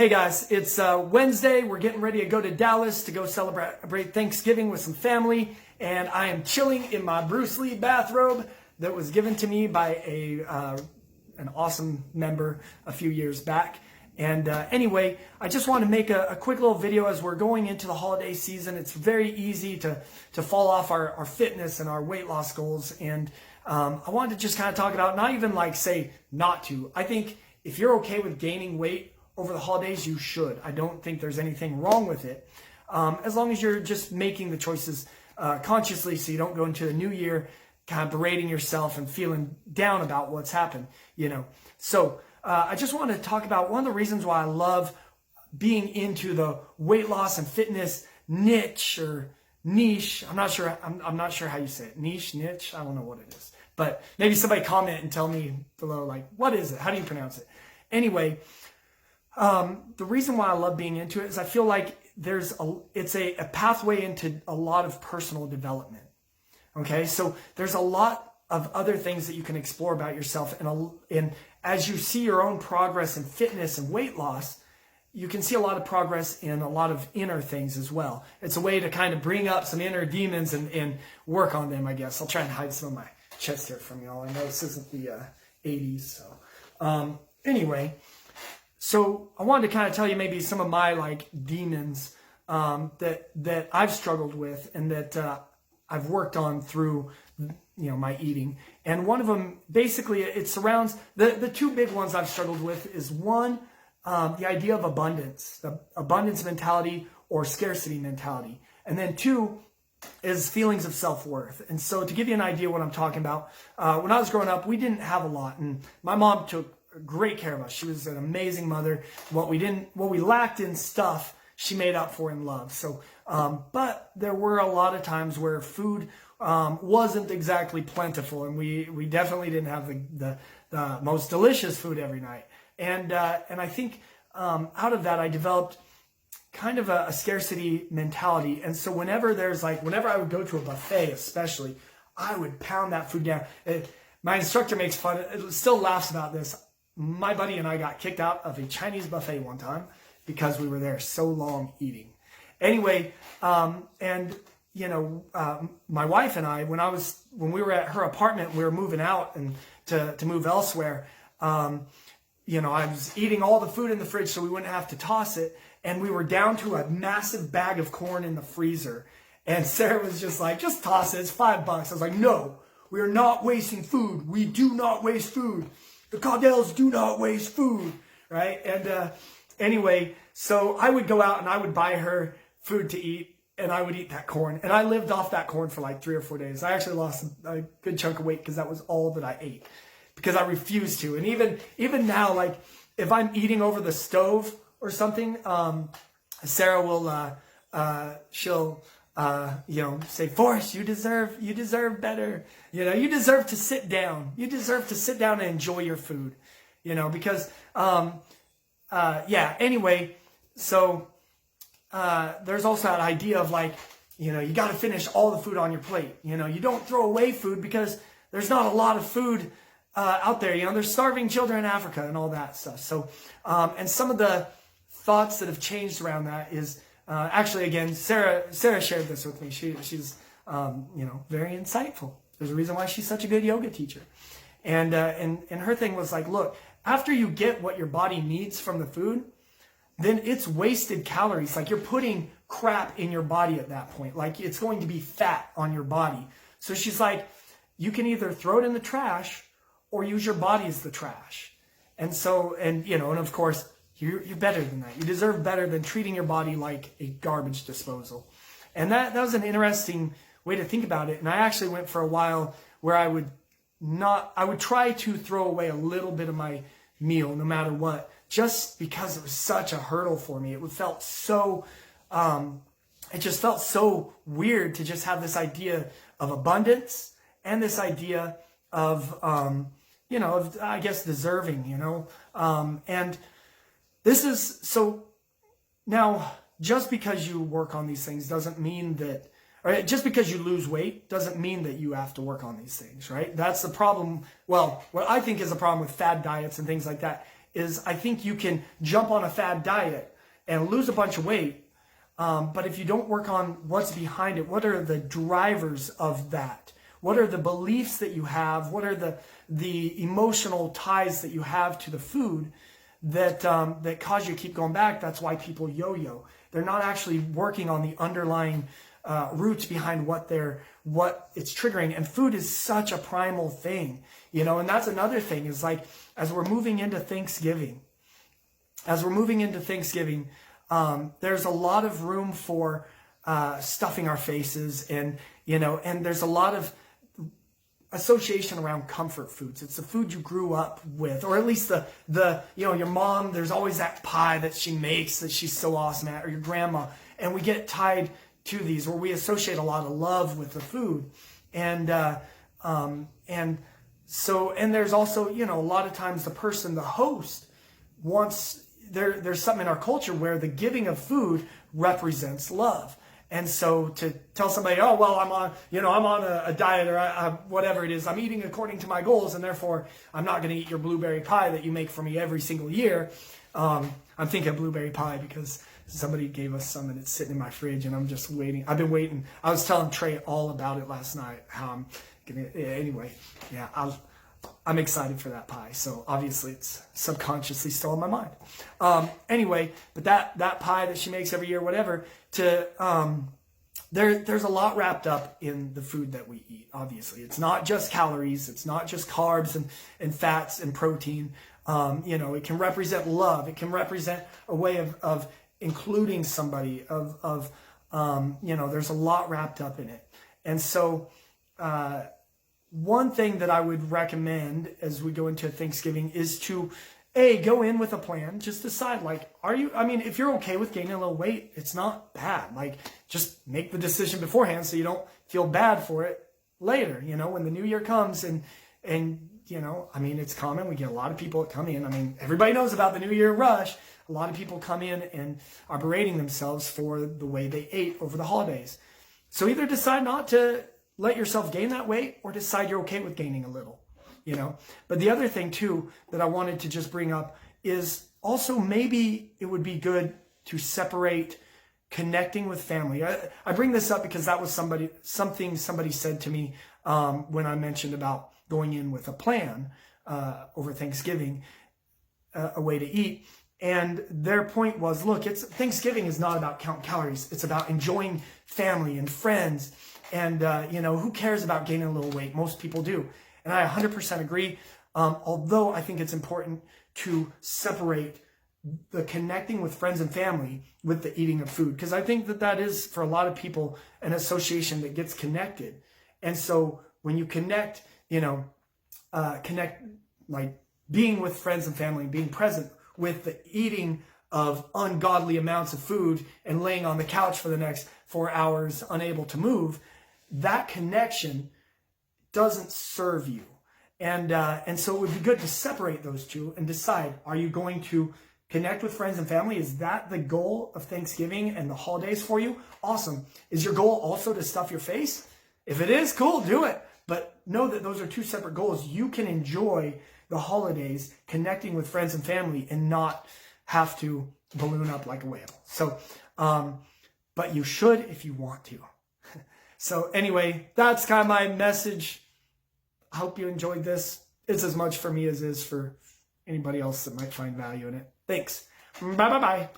Hey guys, it's Wednesday. We're getting ready to go to Dallas to go celebrate Thanksgiving with some family. And I am chilling in my Bruce Lee bathrobe that was given to me by an awesome member a few years back. And anyway, I just want to make a quick little video as we're going into the holiday season. It's very easy to fall off our fitness and our weight loss goals. And I wanted to just kind of talk about, not even like say not to. I think if you're okay with gaining weight over the holidays, you should. I don't think there's anything wrong with it. As long as you're just making the choices consciously so you don't go into the new year kind of berating yourself and feeling down about what's happened, you know. So I just want to talk about one of the reasons why I love being into the weight loss and fitness niche or niche. I'm not sure how you say it. Niche. I don't know what it is. But maybe somebody comment and tell me below, like, what is it? How do you pronounce it? Anyway, the reason why I love being into it is I feel like it's a pathway into a lot of personal development. Okay, so there's a lot of other things that you can explore about yourself, and as you see your own progress in fitness and weight loss, you can see a lot of progress in a lot of inner things as well. It's a way to kind of bring up some inner demons and work on them, I guess. I'll try and hide some of my chest hair from y'all. I know this isn't the 80s, so anyway. So I wanted to kind of tell you maybe some of my like demons that I've struggled with and that I've worked on through my eating. And one of them, basically, it surrounds the two big ones I've struggled with is one, the idea of abundance, the abundance mentality or scarcity mentality, and then two is feelings of self-worth. And so to give you an idea what I'm talking about, when I was growing up, we didn't have a lot, and my mom took great care of us. She was an amazing mother. What we lacked in stuff, she made up for in love. So, but there were a lot of times where food wasn't exactly plentiful, and we definitely didn't have the most delicious food every night. And I think out of that, I developed kind of a scarcity mentality. And so whenever I would go to a buffet, especially, I would pound that food down. My instructor makes fun, still laughs about this. My buddy and I got kicked out of a Chinese buffet one time because we were there so long eating. Anyway, my wife and I, when we were at her apartment, we were moving out and to move elsewhere. I was eating all the food in the fridge so we wouldn't have to toss it, and we were down to a massive bag of corn in the freezer. And Sarah was just like, "Just toss it. It's $5." I was like, "No, we are not wasting food. We do not waste food. The Caudells do not waste food," right? And anyway, so I would go out and I would buy her food to eat, and I would eat that corn. And I lived off that corn for like 3 or 4 days. I actually lost a good chunk of weight because that was all that I ate, because I refused to. And even now, like if I'm eating over the stove or something, Sarah will she'll say, "Forrest, you deserve better. You deserve to sit down. You deserve to sit down and enjoy your food." Because anyway, so there's also that idea of like, you got to finish all the food on your plate. You don't throw away food because there's not a lot of food out there. There's starving children in Africa and all that stuff. So, and some of the thoughts that have changed around that is, actually, again, Sarah shared this with me. She's very insightful. There's a reason why she's such a good yoga teacher. And her thing was like, look, after you get what your body needs from the food, then it's wasted calories. Like you're putting crap in your body at that point. Like it's going to be fat on your body. So she's like, you can either throw it in the trash or use your body as the trash. And so, and of course, you're better than that. You deserve better than treating your body like a garbage disposal. And that was an interesting way to think about it. And I actually went for a while where I would try to throw away a little bit of my meal no matter what, just because it was such a hurdle for me. It just felt so weird to just have this idea of abundance and this idea of, I guess deserving, and this is, so now, just because you work on these things doesn't mean that, or just because you lose weight doesn't mean that you have to work on these things, right? That's the problem. Well, what I think is a problem with fad diets and things like that is I think you can jump on a fad diet and lose a bunch of weight. But if you don't work on what's behind it, what are the drivers of that? What are the beliefs that you have? What are the emotional ties that you have to the food that cause you to keep going back? That's why people yo-yo. They're not actually working on the underlying roots behind what it's triggering. And food is such a primal thing, you know. And that's another thing is like as we're moving into Thanksgiving, there's a lot of room for stuffing our faces, and you know, and there's a lot of association around comfort foods. It's the food you grew up with, or at least the you know, your mom, there's always that pie that she makes that she's so awesome at, or your grandma, and we get tied to these, or we associate a lot of love with the food. And there's also, you know, a lot of times the host wants, there's something in our culture where the giving of food represents love. And so to tell somebody, oh, well, I'm on a diet, or whatever it is, I'm eating according to my goals, and therefore I'm not going to eat your blueberry pie that you make for me every single year. I'm thinking of blueberry pie because somebody gave us some and it's sitting in my fridge and I'm just waiting. I've been waiting. I was telling Trey all about it last night, how I'm going to, anyway, yeah, I'm excited for that pie. So obviously it's subconsciously still in my mind. Anyway, but that pie that she makes every year, whatever, there's a lot wrapped up in the food that we eat. Obviously, it's not just calories. It's not just carbs and fats and protein. You know, it can represent love. It can represent a way of including somebody, you know, there's a lot wrapped up in it. And so, one thing that I would recommend as we go into Thanksgiving is to, go in with a plan. Just decide, like, if you're okay with gaining a little weight, it's not bad. Like, just make the decision beforehand so you don't feel bad for it later, you know, when the new year comes. And you know, I mean, it's common. We get a lot of people that come in. I mean, everybody knows about the New Year rush. A lot of people come in and are berating themselves for the way they ate over the holidays. So either decide not to let yourself gain that weight, or decide you're okay with gaining a little, you know. But the other thing too that I wanted to just bring up is also maybe it would be good to separate connecting with family. I bring this up because that was something somebody said to me when I mentioned about going in with a plan over Thanksgiving, a way to eat. And their point was, look, Thanksgiving is not about counting calories. It's about enjoying family and friends. And, you know, who cares about gaining a little weight? Most people do. And I 100% agree. Although I think it's important to separate the connecting with friends and family with the eating of food. Because I think that is, for a lot of people, an association that gets connected. And so when you connect, you know, like being with friends and family, being present with the eating of ungodly amounts of food and laying on the couch for the next 4 hours, unable to move, that connection doesn't serve you. And so it would be good to separate those two and decide, are you going to connect with friends and family? Is that the goal of Thanksgiving and the holidays for you? Awesome. Is your goal also to stuff your face? If it is, cool, do it. But know that those are two separate goals. You can enjoy the holidays connecting with friends and family and not have to balloon up like a whale. So, but you should if you want to. So anyway, that's kind of my message. I hope you enjoyed this. It's as much for me as it is for anybody else that might find value in it. Thanks. Bye-bye-bye.